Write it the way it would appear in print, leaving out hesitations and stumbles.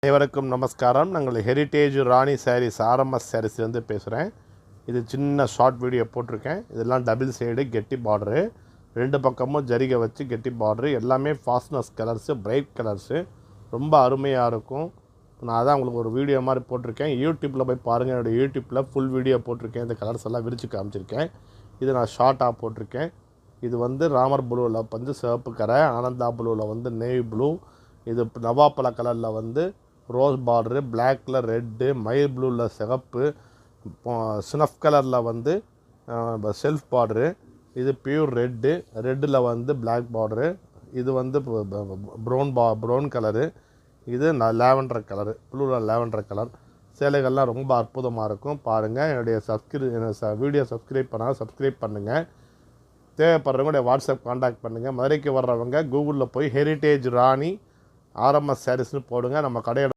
அனைவருக்கும் நமஸ்காரம். நாங்கள் ஹெரிட்டேஜ் ராணி சாரீஸ் ஆர்எம்எஸ் சாரீஸ்லேருந்து பேசுகிறேன். இது சின்ன ஷார்ட் வீடியோ போட்டிருக்கேன். இதெல்லாம் டபுள் சைடு கெட்டி பார்டரு, ரெண்டு பக்கமும் ஜரிகை வச்சு கெட்டி பார்டரு, எல்லாமே ஃபாஸ்ட்னஸ் கலர்ஸு, பிரைட் கலர்ஸு, ரொம்ப அருமையாக இருக்கும். நான் அதான் உங்களுக்கு ஒரு வீடியோ மாதிரி போட்டிருக்கேன். யூடியூப்பில் போய் பாருங்கள். என்னோடய யூடியூப்பில் ஃபுல் வீடியோ போட்டிருக்கேன். இந்த கலர்ஸ் எல்லாம் விரித்து காமிச்சிருக்கேன். இது நான் ஷார்ட்டாக போட்டிருக்கேன். இது வந்து ராமர் ப்ளூவில் வந்து சிவப்பு கரை, ஆனந்தா ப்ளூவில் வந்து நேவி ப்ளூ, இது நவாப்பழ கலரில் வந்து ரோஸ் பார்டரு, பிளாக்கில் ரெட்டு, மயில் ப்ளூவில் சிகப்பு, ஸ்னஃப் கலரில் வந்து செல்ஃப் பார்டரு, இது பியூர் ரெட்டில் வந்து பிளாக் பார்டரு, இது வந்து ப்ரௌன் கலரு, இது லேவண்டர் கலரு, ப்ளூவில் லேவண்டர் கலர். சேலைகள்லாம் ரொம்ப அற்புதமாக இருக்கும். பாருங்கள். என்னுடைய வீடியோ சப்ஸ்கிரைப் பண்ணால் சப்ஸ்கிரைப் பண்ணுங்கள். தேவைப்படுறவங்க வாட்ஸ்அப் காண்டாக்ட் பண்ணுங்கள். மதுரைக்கு வர்றவங்க கூகுளில் போய் ஹெரிட்டேஜ் ராணி ஆர்எம்எஸ் சாரீஸ்னு போடுங்க. நம்ம கடையோட